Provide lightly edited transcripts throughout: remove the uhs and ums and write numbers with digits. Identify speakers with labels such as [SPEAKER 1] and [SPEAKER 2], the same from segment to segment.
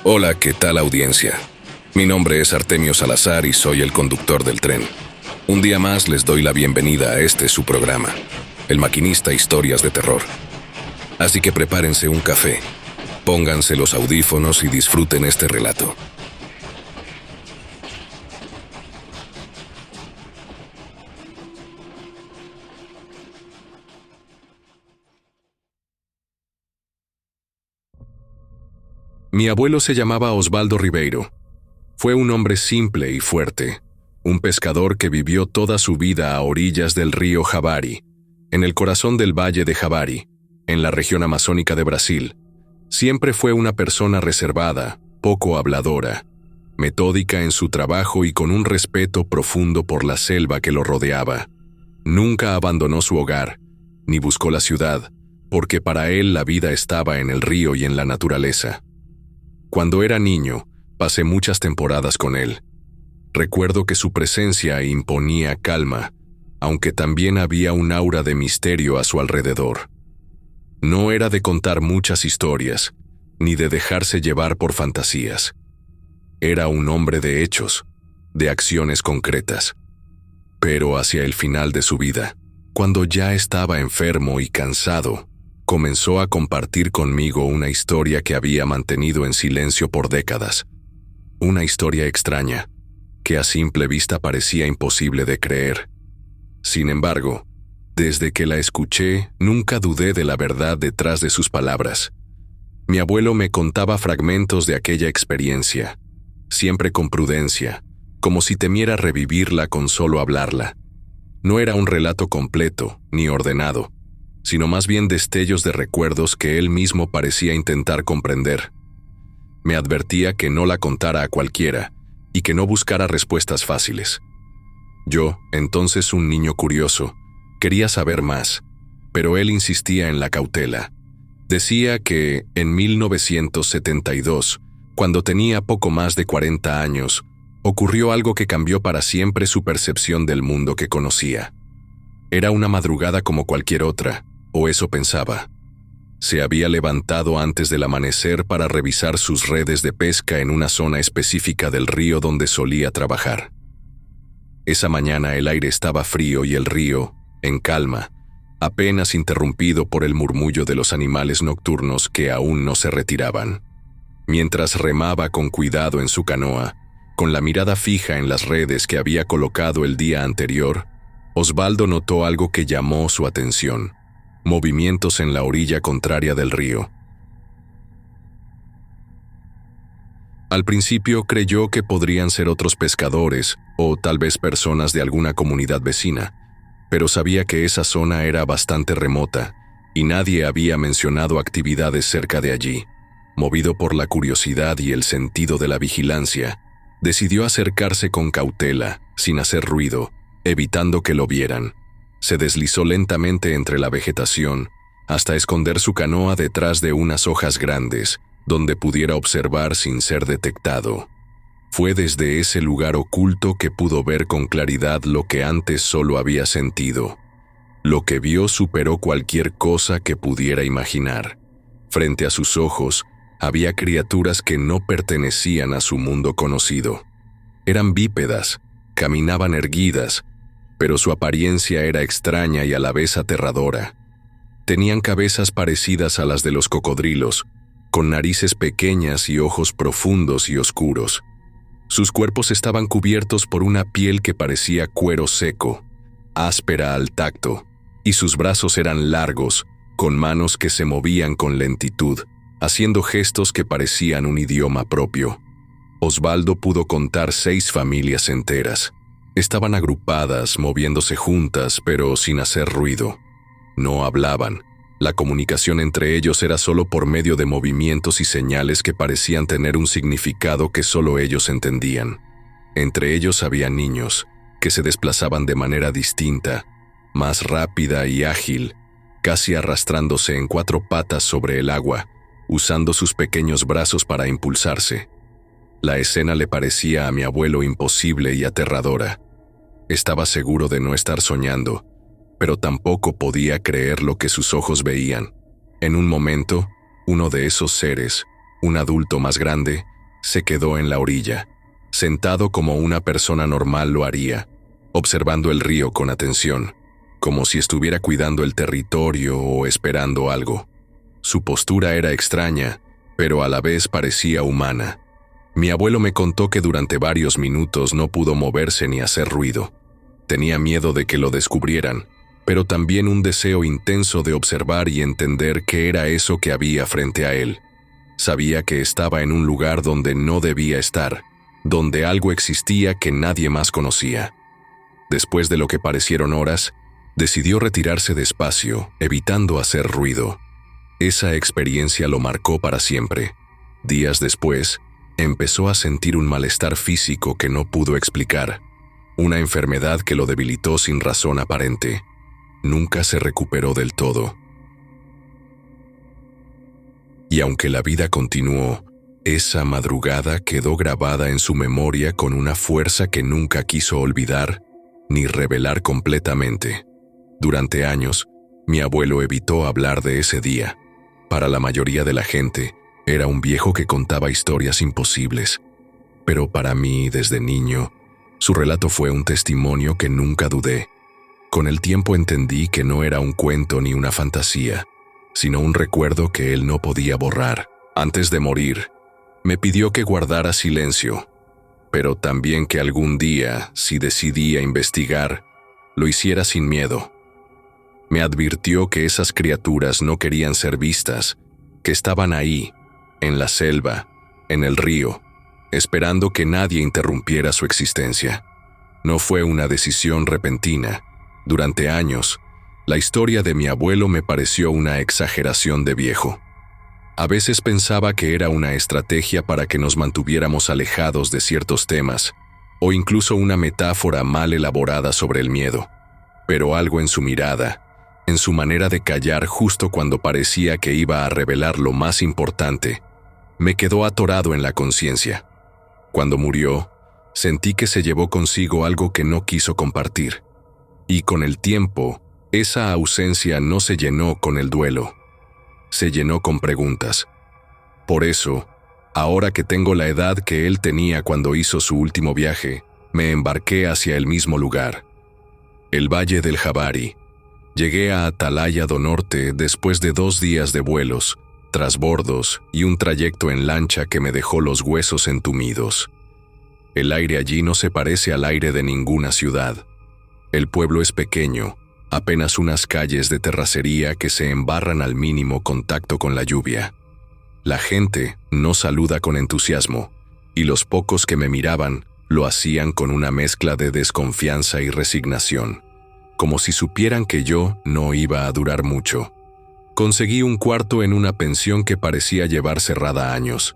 [SPEAKER 1] Hola, ¿qué tal audiencia? Mi nombre es Artemio Salazar y soy el conductor del tren. Un día más les doy la bienvenida a este su programa, El Maquinista Historias de Terror. Así que prepárense un café, pónganse los audífonos y disfruten este relato. Mi abuelo se llamaba Osvaldo Ribeiro. Fue un hombre simple y fuerte, un pescador que vivió toda su vida a orillas del río Javari, en el corazón del valle de Javari, en la región amazónica de Brasil. Siempre fue una persona reservada, poco habladora, metódica en su trabajo y con un respeto profundo por la selva que lo rodeaba. Nunca abandonó su hogar, ni buscó la ciudad, porque para él la vida estaba en el río y en la naturaleza. Cuando era niño, pasé muchas temporadas con él. Recuerdo que su presencia imponía calma, aunque también había un aura de misterio a su alrededor. No era de contar muchas historias, ni de dejarse llevar por fantasías. Era un hombre de hechos, de acciones concretas. Pero hacia el final de su vida, cuando ya estaba enfermo y cansado, comenzó a compartir conmigo una historia que había mantenido en silencio por décadas. Una historia extraña, que a simple vista parecía imposible de creer. Sin embargo, desde que la escuché, nunca dudé de la verdad detrás de sus palabras. Mi abuelo me contaba fragmentos de aquella experiencia, siempre con prudencia, como si temiera revivirla con solo hablarla. No era un relato completo, ni ordenado, sino más bien destellos de recuerdos que él mismo parecía intentar comprender. Me advertía que no la contara a cualquiera y que no buscara respuestas fáciles. Yo, entonces un niño curioso, quería saber más, pero él insistía en la cautela. Decía que, en 1972, cuando tenía poco más de 40 años, ocurrió algo que cambió para siempre su percepción del mundo que conocía. Era una madrugada como cualquier otra, o eso pensaba. Se había levantado antes del amanecer para revisar sus redes de pesca en una zona específica del río donde solía trabajar. Esa mañana el aire estaba frío y el río, en calma, apenas interrumpido por el murmullo de los animales nocturnos que aún no se retiraban. Mientras remaba con cuidado en su canoa, con la mirada fija en las redes que había colocado el día anterior, Osvaldo notó algo que llamó su atención: movimientos en la orilla contraria del río. Al principio creyó que podrían ser otros pescadores o tal vez personas de alguna comunidad vecina, pero sabía que esa zona era bastante remota y nadie había mencionado actividades cerca de allí. Movido por la curiosidad y el sentido de la vigilancia, decidió acercarse con cautela, sin hacer ruido, evitando que lo vieran. Se deslizó lentamente entre la vegetación hasta esconder su canoa detrás de unas hojas grandes, donde pudiera observar sin ser detectado. Fue desde ese lugar oculto que pudo ver con claridad lo que antes solo había sentido. Lo que vio superó cualquier cosa que pudiera imaginar. Frente a sus ojos había criaturas que no pertenecían a su mundo conocido. Eran bípedas, caminaban erguidas, pero su apariencia era extraña y a la vez aterradora. Tenían cabezas parecidas a las de los cocodrilos, con narices pequeñas y ojos profundos y oscuros. Sus cuerpos estaban cubiertos por una piel que parecía cuero seco, áspera al tacto, y sus brazos eran largos, con manos que se movían con lentitud, haciendo gestos que parecían un idioma propio. Osvaldo pudo contar 6 familias enteras. Estaban agrupadas, moviéndose juntas, pero sin hacer ruido. No hablaban. La comunicación entre ellos era solo por medio de movimientos y señales que parecían tener un significado que solo ellos entendían. Entre ellos había niños, que se desplazaban de manera distinta, más rápida y ágil, casi arrastrándose en 4 patas sobre el agua, usando sus pequeños brazos para impulsarse. La escena le parecía a mi abuelo imposible y aterradora. Estaba seguro de no estar soñando, pero tampoco podía creer lo que sus ojos veían. En un momento, uno de esos seres, un adulto más grande, se quedó en la orilla, sentado como una persona normal lo haría, observando el río con atención, como si estuviera cuidando el territorio o esperando algo. Su postura era extraña, pero a la vez parecía humana. Mi abuelo me contó que durante varios minutos no pudo moverse ni hacer ruido. Tenía miedo de que lo descubrieran, pero también un deseo intenso de observar y entender qué era eso que había frente a él. Sabía que estaba en un lugar donde no debía estar, donde algo existía que nadie más conocía. Después de lo que parecieron horas, decidió retirarse despacio, evitando hacer ruido. Esa experiencia lo marcó para siempre. Días después, empezó a sentir un malestar físico que no pudo explicar, una enfermedad que lo debilitó sin razón aparente. Nunca se recuperó del todo. Y aunque la vida continuó, esa madrugada quedó grabada en su memoria con una fuerza que nunca quiso olvidar ni revelar completamente. Durante años, mi abuelo evitó hablar de ese día. Para la mayoría de la gente, era un viejo que contaba historias imposibles. Pero para mí, desde niño, su relato fue un testimonio que nunca dudé. Con el tiempo entendí que no era un cuento ni una fantasía, sino un recuerdo que él no podía borrar. Antes de morir, me pidió que guardara silencio, pero también que algún día, si decidía investigar, lo hiciera sin miedo. Me advirtió que esas criaturas no querían ser vistas, que estaban ahí, en la selva, en el río, esperando que nadie interrumpiera su existencia. No fue una decisión repentina. Durante años, la historia de mi abuelo me pareció una exageración de viejo. A veces pensaba que era una estrategia para que nos mantuviéramos alejados de ciertos temas, o incluso una metáfora mal elaborada sobre el miedo. Pero algo en su mirada, en su manera de callar justo cuando parecía que iba a revelar lo más importante, me quedó atorado en la conciencia. Cuando murió, sentí que se llevó consigo algo que no quiso compartir. Y con el tiempo, esa ausencia no se llenó con el duelo, se llenó con preguntas. Por eso, ahora que tengo la edad que él tenía cuando hizo su último viaje, me embarqué hacia el mismo lugar, el Valle del Jabari. Llegué a Atalaya do Norte después de 2 días de vuelos, trasbordos y un trayecto en lancha que me dejó los huesos entumidos. El aire allí no se parece al aire de ninguna ciudad. El pueblo es pequeño, apenas unas calles de terracería que se embarran al mínimo contacto con la lluvia. La gente no saluda con entusiasmo, y los pocos que me miraban lo hacían con una mezcla de desconfianza y resignación, como si supieran que yo no iba a durar mucho. Conseguí un cuarto en una pensión que parecía llevar cerrada años.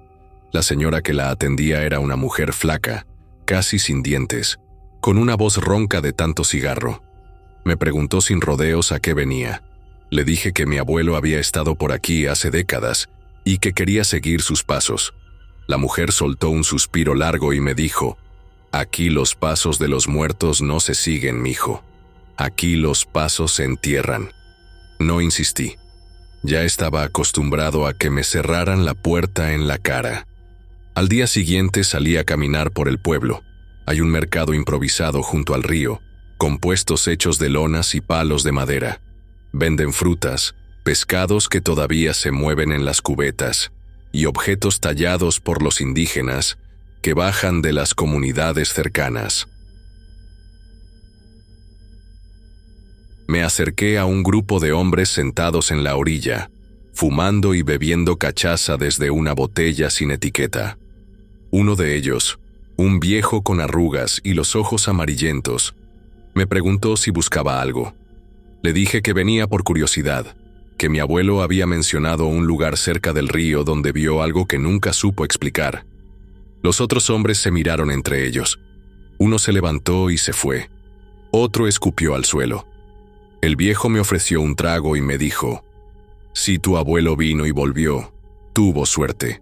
[SPEAKER 1] La señora que la atendía era una mujer flaca, casi sin dientes, con una voz ronca de tanto cigarro. Me preguntó sin rodeos a qué venía. Le dije que mi abuelo había estado por aquí hace décadas y que quería seguir sus pasos. La mujer soltó un suspiro largo y me dijo: «Aquí los pasos de los muertos no se siguen, mijo. Aquí los pasos se entierran». No insistí. Ya estaba acostumbrado a que me cerraran la puerta en la cara. Al día siguiente salí a caminar por el pueblo. Hay un mercado improvisado junto al río, con puestos hechos de lonas y palos de madera. Venden frutas, pescados que todavía se mueven en las cubetas, y objetos tallados por los indígenas que bajan de las comunidades cercanas. Me acerqué a un grupo de hombres sentados en la orilla, fumando y bebiendo cachaza desde una botella sin etiqueta. Uno de ellos, un viejo con arrugas y los ojos amarillentos, me preguntó si buscaba algo. Le dije que venía por curiosidad, que mi abuelo había mencionado un lugar cerca del río donde vio algo que nunca supo explicar. Los otros hombres se miraron entre ellos. Uno se levantó y se fue. Otro escupió al suelo. El viejo me ofreció un trago y me dijo: «Si tu abuelo vino y volvió, tuvo suerte.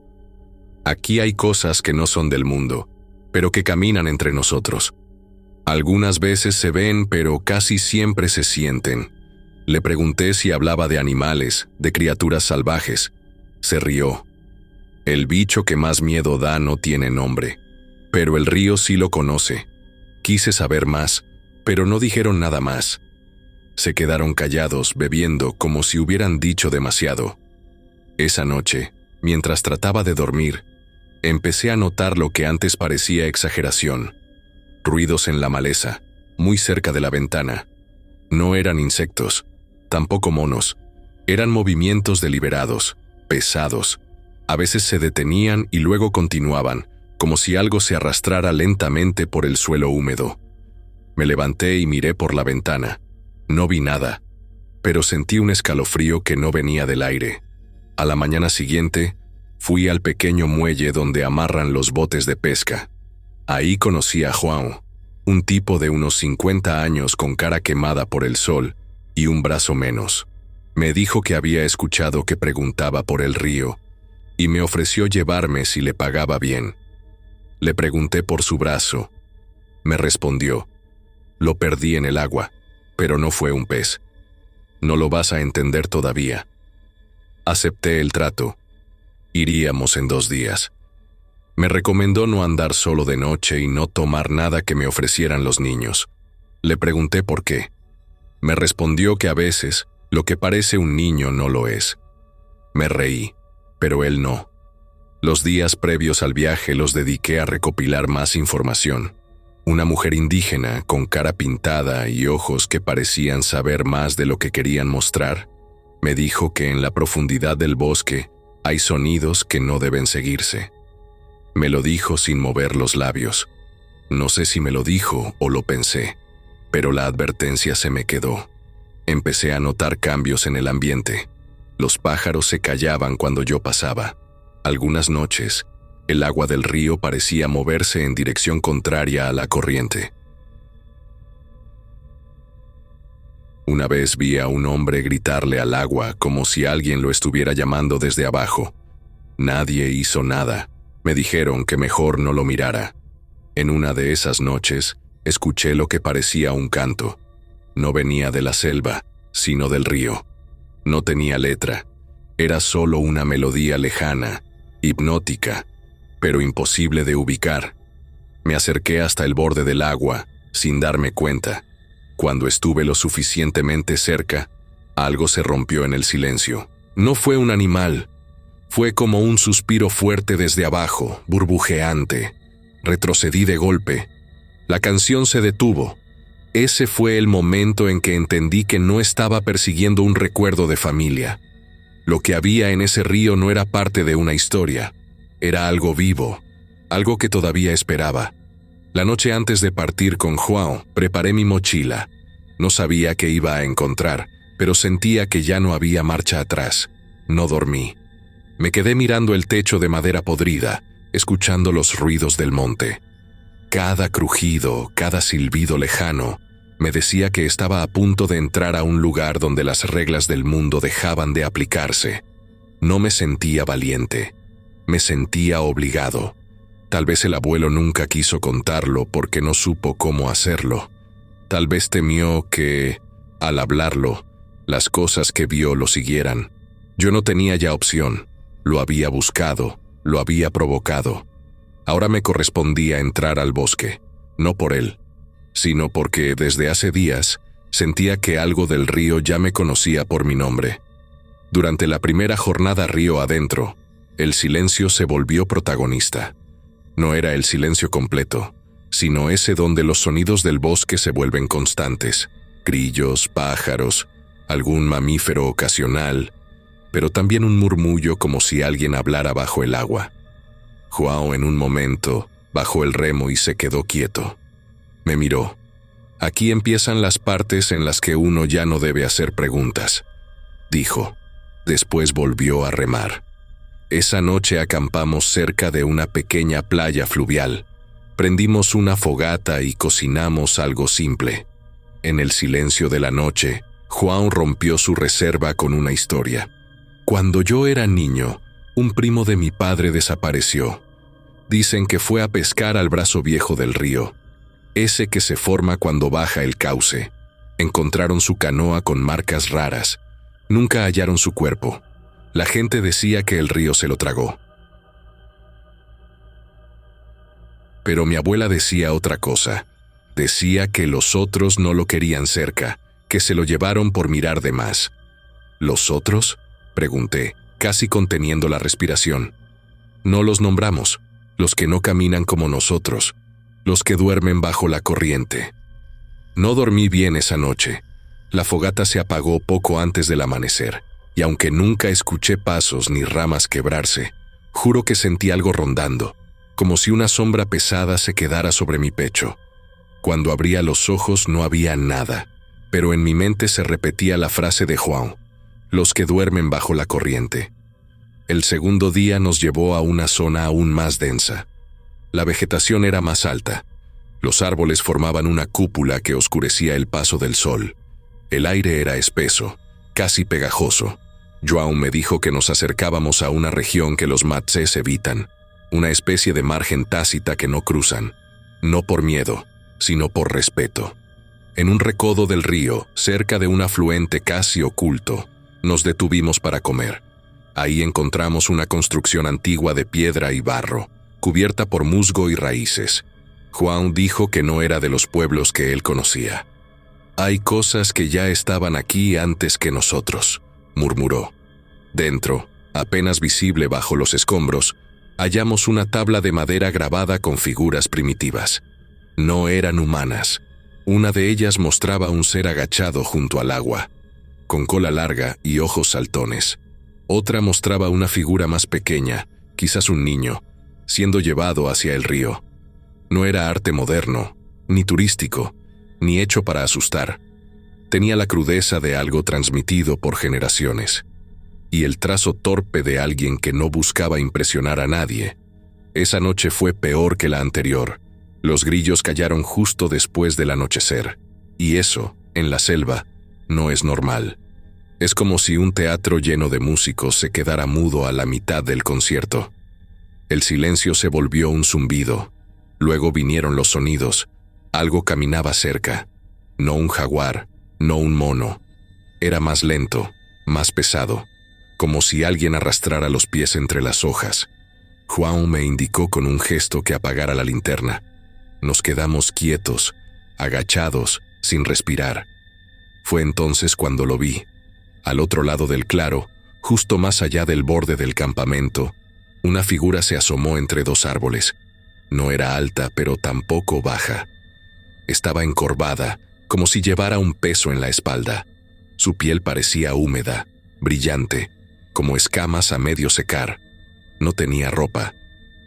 [SPEAKER 1] Aquí hay cosas que no son del mundo, pero que caminan entre nosotros. Algunas veces se ven, pero casi siempre se sienten». Le pregunté si hablaba de animales, de criaturas salvajes. Se rió. El bicho que más miedo da no tiene nombre, pero el río sí lo conoce. Quise saber más, pero no dijeron nada más. Se quedaron callados, bebiendo como si hubieran dicho demasiado. Esa noche, mientras trataba de dormir, empecé a notar lo que antes parecía exageración. Ruidos en la maleza, muy cerca de la ventana. No eran insectos, tampoco monos. Eran movimientos deliberados, pesados. A veces se detenían y luego continuaban, como si algo se arrastrara lentamente por el suelo húmedo. Me levanté y miré por la ventana. No vi nada, pero sentí un escalofrío que no venía del aire. A la mañana siguiente, fui al pequeño muelle donde amarran los botes de pesca. Ahí conocí a Juan, un tipo de unos 50 años con cara quemada por el sol y un brazo menos. Me dijo que había escuchado que preguntaba por el río y me ofreció llevarme si le pagaba bien. Le pregunté por su brazo. Me respondió: lo perdí en el agua, pero no fue un pez. No lo vas a entender todavía. Acepté el trato. Iríamos en 2 días. Me recomendó no andar solo de noche y no tomar nada que me ofrecieran los niños. Le pregunté por qué. Me respondió que a veces lo que parece un niño no lo es. Me reí, pero él no. Los días previos al viaje los dediqué a recopilar más información. Una mujer indígena con cara pintada y ojos que parecían saber más de lo que querían mostrar, me dijo que en la profundidad del bosque hay sonidos que no deben seguirse. Me lo dijo sin mover los labios. No sé si me lo dijo o lo pensé, pero la advertencia se me quedó. Empecé a notar cambios en el ambiente. Los pájaros se callaban cuando yo pasaba. Algunas noches, el agua del río parecía moverse en dirección contraria a la corriente. Una vez vi a un hombre gritarle al agua como si alguien lo estuviera llamando desde abajo. Nadie hizo nada. Me dijeron que mejor no lo mirara. En una de esas noches, escuché lo que parecía un canto. No venía de la selva, sino del río. No tenía letra. Era solo una melodía lejana, hipnótica, pero imposible de ubicar. Me acerqué hasta el borde del agua, sin darme cuenta. Cuando estuve lo suficientemente cerca, algo se rompió en el silencio. No fue un animal. Fue como un suspiro fuerte desde abajo, burbujeante. Retrocedí de golpe. La canción se detuvo. Ese fue el momento en que entendí que no estaba persiguiendo un recuerdo de familia. Lo que había en ese río no era parte de una historia. Era algo vivo, algo que todavía esperaba. La noche antes de partir con Juan, preparé mi mochila. No sabía qué iba a encontrar, pero sentía que ya no había marcha atrás. No dormí. Me quedé mirando el techo de madera podrida, escuchando los ruidos del monte. Cada crujido, cada silbido lejano, me decía que estaba a punto de entrar a un lugar donde las reglas del mundo dejaban de aplicarse. No me sentía valiente. Me sentía obligado. Tal vez el abuelo nunca quiso contarlo porque no supo cómo hacerlo. Tal vez temió que, al hablarlo, las cosas que vio lo siguieran. Yo no tenía ya opción. Lo había buscado, lo había provocado. Ahora me correspondía entrar al bosque, no por él, sino porque desde hace días sentía que algo del río ya me conocía por mi nombre. Durante la primera jornada río adentro, el silencio se volvió protagonista. No era el silencio completo, sino ese donde los sonidos del bosque se vuelven constantes. Grillos, pájaros, algún mamífero ocasional, pero también un murmullo como si alguien hablara bajo el agua. Joao en un momento bajó el remo y se quedó quieto. Me miró. Aquí empiezan las partes en las que uno ya no debe hacer preguntas, dijo. Después volvió a remar. Esa noche acampamos cerca de una pequeña playa fluvial. Prendimos una fogata y cocinamos algo simple. En el silencio de la noche, Juan rompió su reserva con una historia. Cuando yo era niño, un primo de mi padre desapareció. Dicen que fue a pescar al brazo viejo del río, ese que se forma cuando baja el cauce. Encontraron su canoa con marcas raras. Nunca hallaron su cuerpo. La gente decía que el río se lo tragó. Pero mi abuela decía otra cosa. Decía que los otros no lo querían cerca, que se lo llevaron por mirar de más. ¿Los otros?, pregunté, casi conteniendo la respiración. No los nombramos, los que no caminan como nosotros, los que duermen bajo la corriente. No dormí bien esa noche. La fogata se apagó poco antes del amanecer, y aunque nunca escuché pasos ni ramas quebrarse, juro que sentí algo rondando, como si una sombra pesada se quedara sobre mi pecho. Cuando abría los ojos no había nada, pero en mi mente se repetía la frase de Juan: los que duermen bajo la corriente. El segundo día nos llevó a una zona aún más densa. La vegetación era más alta. Los árboles formaban una cúpula que oscurecía el paso del sol. El aire era espeso, casi pegajoso. João me dijo que nos acercábamos a una región que los matsés evitan, una especie de margen tácita que no cruzan, no por miedo, sino por respeto. En un recodo del río, cerca de un afluente casi oculto, nos detuvimos para comer. Ahí encontramos una construcción antigua de piedra y barro, cubierta por musgo y raíces. Juan dijo que no era de los pueblos que él conocía. «Hay cosas que ya estaban aquí antes que nosotros», murmuró. Dentro, apenas visible bajo los escombros, hallamos una tabla de madera grabada con figuras primitivas. No eran humanas. Una de ellas mostraba un ser agachado junto al agua, con cola larga y ojos saltones. Otra mostraba una figura más pequeña, quizás un niño, siendo llevado hacia el río. No era arte moderno, ni turístico, ni hecho para asustar. Tenía la crudeza de algo transmitido por generaciones, y el trazo torpe de alguien que no buscaba impresionar a nadie. Esa noche fue peor que la anterior. Los grillos callaron justo después del anochecer, y eso, en la selva, no es normal. Es como si un teatro lleno de músicos se quedara mudo a la mitad del concierto. El silencio se volvió un zumbido. Luego vinieron los sonidos. Algo caminaba cerca. No un jaguar, no un mono. Era más lento, más pesado, como si alguien arrastrara los pies entre las hojas. Juan me indicó con un gesto que apagara la linterna. Nos quedamos quietos, agachados, sin respirar. Fue entonces cuando lo vi. Al otro lado del claro, justo más allá del borde del campamento, una figura se asomó entre dos árboles. No era alta, pero tampoco baja. Estaba encorvada, como si llevara un peso en la espalda. Su piel parecía húmeda, brillante, como escamas a medio secar. No tenía ropa.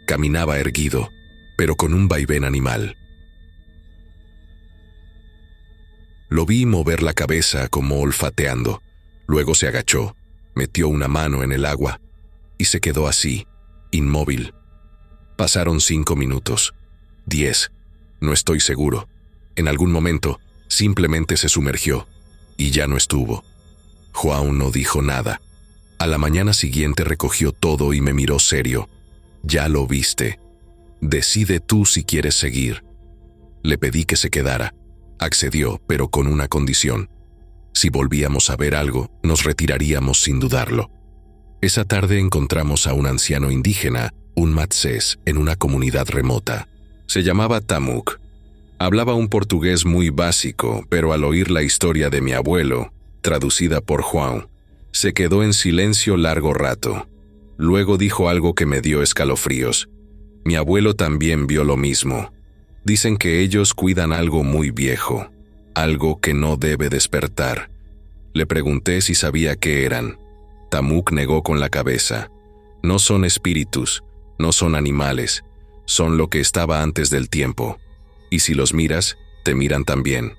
[SPEAKER 1] Caminaba erguido, pero con un vaivén animal. Lo vi mover la cabeza como olfateando. Luego se agachó, metió una mano en el agua y se quedó así, inmóvil. Pasaron 5 minutos, 10, no estoy seguro. En algún momento, simplemente se sumergió y ya no estuvo. Juan no dijo nada. A la mañana siguiente recogió todo y me miró serio. «Ya lo viste. Decide tú si quieres seguir». Le pedí que se quedara. Accedió, pero con una condición. Si volvíamos a ver algo, nos retiraríamos sin dudarlo. Esa tarde encontramos a un anciano indígena, un matsés, en una comunidad remota. Se llamaba Tamuk. Hablaba un portugués muy básico, pero al oír la historia de mi abuelo, traducida por Juan, se quedó en silencio largo rato. Luego dijo algo que me dio escalofríos. Mi abuelo también vio lo mismo. Dicen que ellos cuidan algo muy viejo, algo que no debe despertar. Le pregunté si sabía qué eran. Tamuk negó con la cabeza. No son espíritus, no son animales, son lo que estaba antes del tiempo. Y si los miras, te miran también.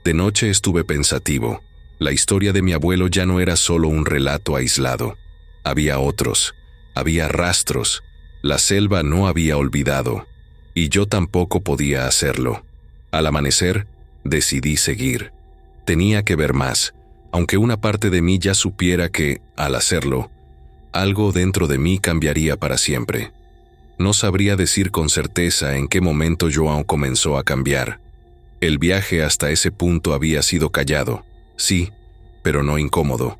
[SPEAKER 1] De noche estuve pensativo. La historia de mi abuelo ya no era solo un relato aislado. Había otros, había rastros. La selva no había olvidado, y yo tampoco podía hacerlo. Al amanecer, decidí seguir. Tenía que ver más, aunque una parte de mí ya supiera que, al hacerlo, algo dentro de mí cambiaría para siempre. No sabría decir con certeza en qué momento João comenzó a cambiar. El viaje hasta ese punto había sido callado, sí, pero no incómodo.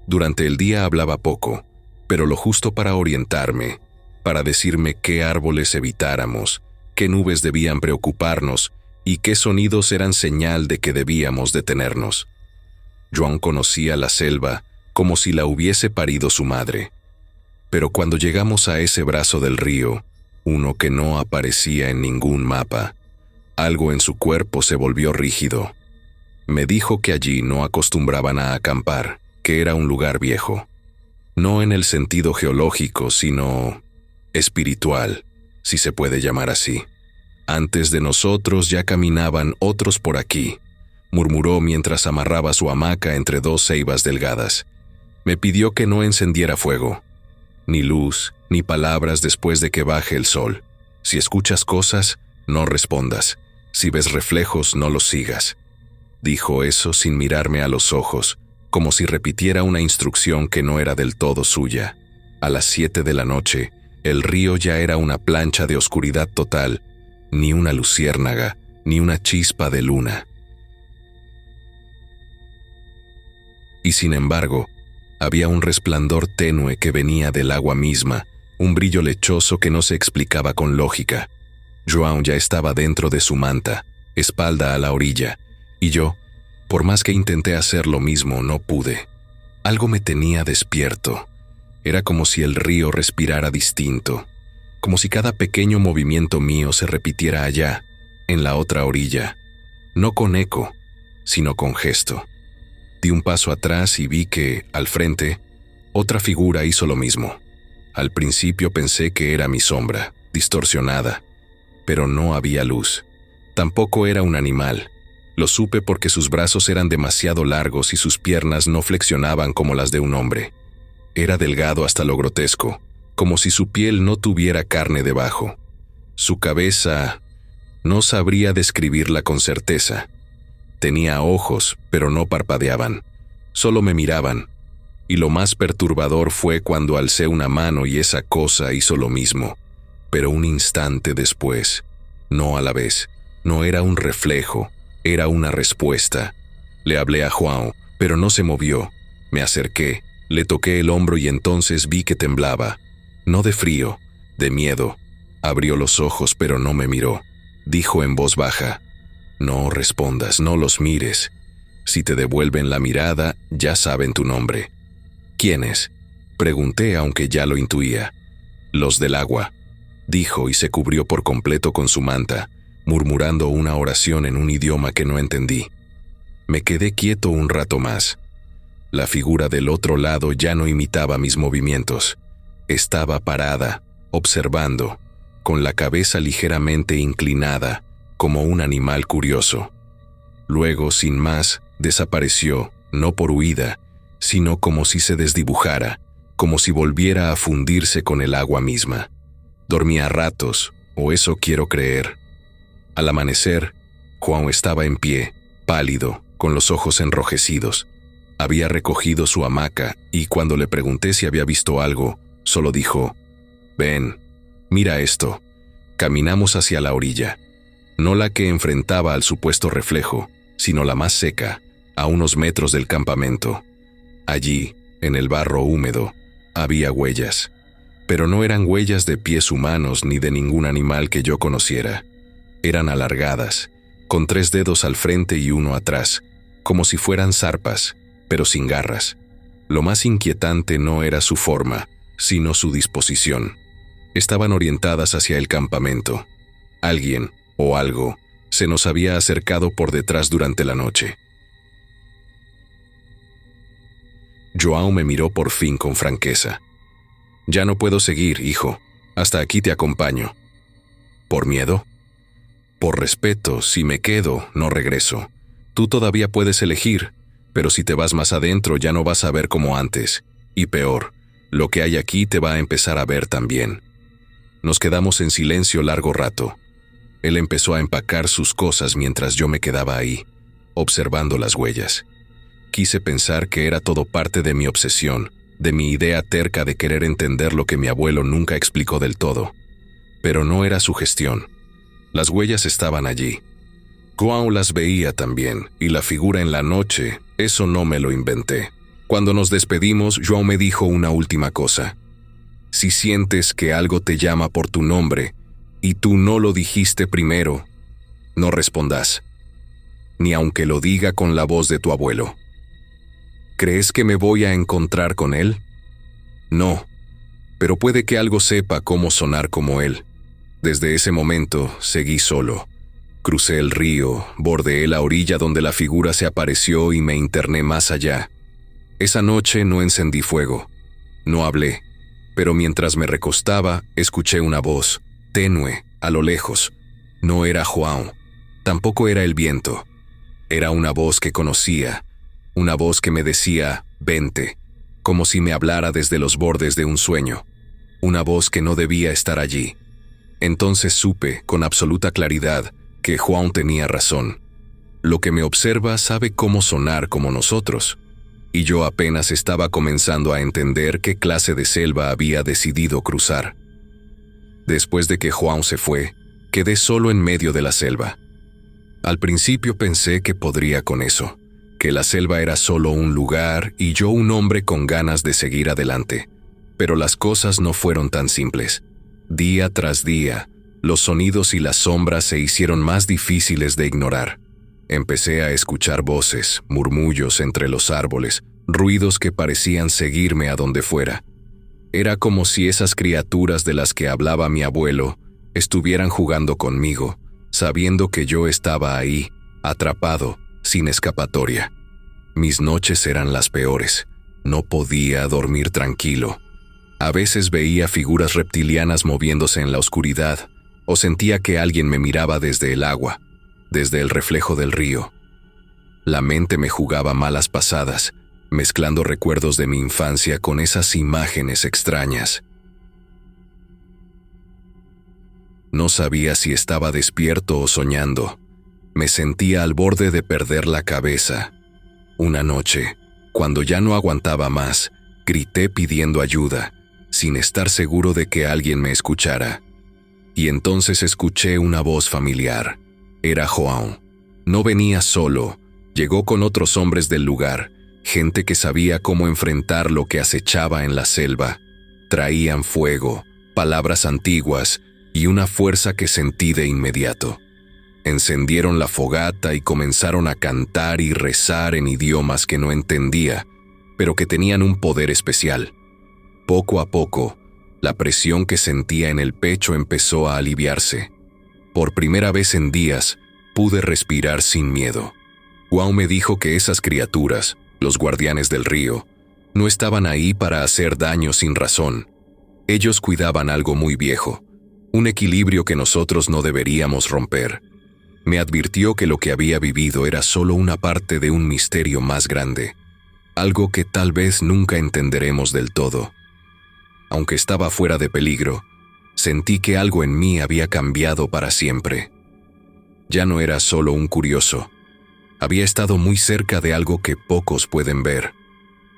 [SPEAKER 1] Durante el día hablaba poco, pero lo justo para orientarme, para decirme qué árboles evitáramos, qué nubes debían preocuparnos y qué sonidos eran señal de que debíamos detenernos. João conocía la selva como si la hubiese parido su madre. Pero cuando llegamos a ese brazo del río, uno que no aparecía en ningún mapa, algo en su cuerpo se volvió rígido. Me dijo que allí no acostumbraban a acampar, que era un lugar viejo. No en el sentido geológico, sino espiritual, si se puede llamar así. Antes de nosotros ya caminaban otros por aquí, murmuró mientras amarraba su hamaca entre dos ceibas delgadas. Me pidió que no encendiera fuego. Ni luz, ni palabras después de que baje el sol. Si escuchas cosas, no respondas. Si ves reflejos, no los sigas. Dijo eso sin mirarme a los ojos, como si repitiera una instrucción que no era del todo suya. A las 7 de la noche, el río ya era una plancha de oscuridad total, ni una luciérnaga, ni una chispa de luna. Y sin embargo, había un resplandor tenue que venía del agua misma, un brillo lechoso que no se explicaba con lógica. João ya estaba dentro de su manta, espalda a la orilla, y yo, por más que intenté hacer lo mismo, no pude. Algo me tenía despierto. Era como si el río respirara distinto, como si cada pequeño movimiento mío se repitiera allá, en la otra orilla, no con eco, sino con gesto. Di un paso atrás y vi que, al frente, otra figura hizo lo mismo. Al principio pensé que era mi sombra, distorsionada, pero no había luz. Tampoco era un animal. Lo supe porque sus brazos eran demasiado largos y sus piernas no flexionaban como las de un hombre. Era delgado hasta lo grotesco, como si su piel no tuviera carne debajo. Su cabeza, no sabría describirla con certeza. Tenía ojos, pero no parpadeaban. Solo me miraban. Y lo más perturbador fue cuando alcé una mano y esa cosa hizo lo mismo. Pero un instante después, no a la vez, no era un reflejo, era una respuesta. Le hablé a João, pero no se movió. Me acerqué, le toqué el hombro y entonces vi que temblaba. No de frío, de miedo. Abrió los ojos pero no me miró. Dijo en voz baja: «No respondas, no los mires. Si te devuelven la mirada, ya saben tu nombre». «¿Quiénes?», pregunté aunque ya lo intuía. «Los del agua», dijo y se cubrió por completo con su manta, murmurando una oración en un idioma que no entendí. Me quedé quieto un rato más. La figura del otro lado ya no imitaba mis movimientos. Estaba parada, observando, con la cabeza ligeramente inclinada, como un animal curioso. Luego, sin más, desapareció, no por huida, sino como si se desdibujara, como si volviera a fundirse con el agua misma. Dormía a ratos, o eso quiero creer. Al amanecer, João estaba en pie, pálido, con los ojos enrojecidos. Había recogido su hamaca y cuando le pregunté si había visto algo, solo dijo: «Ven, mira esto». Caminamos hacia la orilla. No la que enfrentaba al supuesto reflejo, sino la más seca, a unos metros del campamento. Allí, en el barro húmedo, había huellas. Pero no eran huellas de pies humanos ni de ningún animal que yo conociera. Eran alargadas, con 3 dedos al frente y uno atrás, como si fueran zarpas, pero sin garras. Lo más inquietante no era su forma, sino su disposición. Estaban orientadas hacia el campamento. Alguien, o algo, se nos había acercado por detrás durante la noche. João me miró por fin con franqueza. «Ya no puedo seguir, hijo. Hasta aquí te acompaño». ¿Por miedo? «Por respeto, si me quedo, no regreso. Tú todavía puedes elegir, pero si te vas más adentro ya no vas a ver como antes. Y peor, lo que hay aquí te va a empezar a ver también». Nos quedamos en silencio largo rato. Él empezó a empacar sus cosas mientras yo me quedaba ahí, observando las huellas. Quise pensar que era todo parte de mi obsesión, de mi idea terca de querer entender lo que mi abuelo nunca explicó del todo. Pero no era su gestión. Las huellas estaban allí. João las veía también, y la figura en la noche, eso no me lo inventé. Cuando nos despedimos, João me dijo una última cosa. «Si sientes que algo te llama por tu nombre, Y tú no lo dijiste primero. No respondas, ni aunque lo diga con la voz de tu abuelo. ¿Crees que me voy a encontrar con él? No, pero puede que algo sepa cómo sonar como él. Desde ese momento seguí solo. Crucé el río, bordeé la orilla donde la figura se apareció y me interné más allá. Esa noche no encendí fuego, no hablé, pero mientras me recostaba escuché una voz, tenue, a lo lejos. No era João, tampoco era el viento. Era una voz que conocía, una voz que me decía, vente, como si me hablara desde los bordes de un sueño. Una voz que no debía estar allí. Entonces supe, con absoluta claridad, que João tenía razón. Lo que me observa sabe cómo sonar como nosotros. Y yo apenas estaba comenzando a entender qué clase de selva había decidido cruzar. Después de que João se fue, quedé solo en medio de la selva. Al principio pensé que podría con eso, que la selva era solo un lugar y yo un hombre con ganas de seguir adelante. Pero las cosas no fueron tan simples. Día tras día, los sonidos y las sombras se hicieron más difíciles de ignorar. Empecé a escuchar voces, murmullos entre los árboles, ruidos que parecían seguirme a donde fuera. Era como si esas criaturas de las que hablaba mi abuelo estuvieran jugando conmigo, sabiendo que yo estaba ahí, atrapado, sin escapatoria. Mis noches eran las peores. No podía dormir tranquilo. A veces veía figuras reptilianas moviéndose en la oscuridad, o sentía que alguien me miraba desde el agua, desde el reflejo del río. La mente me jugaba malas pasadas, mezclando recuerdos de mi infancia con esas imágenes extrañas. No sabía si estaba despierto o soñando. Me sentía al borde de perder la cabeza. Una noche, cuando ya no aguantaba más, grité pidiendo ayuda, sin estar seguro de que alguien me escuchara. Y entonces escuché una voz familiar. Era João. No venía solo, llegó con otros hombres del lugar, gente que sabía cómo enfrentar lo que acechaba en la selva. Traían fuego, palabras antiguas y una fuerza que sentí de inmediato. Encendieron la fogata y comenzaron a cantar y rezar en idiomas que no entendía, pero que tenían un poder especial. Poco a poco, la presión que sentía en el pecho empezó a aliviarse. Por primera vez en días, pude respirar sin miedo. João me dijo que esas criaturas, los guardianes del río, no estaban ahí para hacer daño sin razón. Ellos cuidaban algo muy viejo, un equilibrio que nosotros no deberíamos romper. Me advirtió que lo que había vivido era solo una parte de un misterio más grande, algo que tal vez nunca entenderemos del todo. Aunque estaba fuera de peligro, sentí que algo en mí había cambiado para siempre. Ya no era solo un curioso. Había estado muy cerca de algo que pocos pueden ver.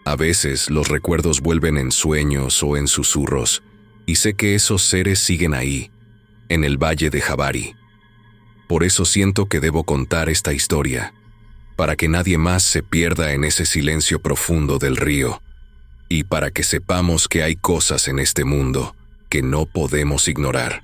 [SPEAKER 1] A veces los recuerdos vuelven en sueños o en susurros, y sé que esos seres siguen ahí, en el valle de Javari. Por eso siento que debo contar esta historia, para que nadie más se pierda en ese silencio profundo del río, y para que sepamos que hay cosas en este mundo que no podemos ignorar.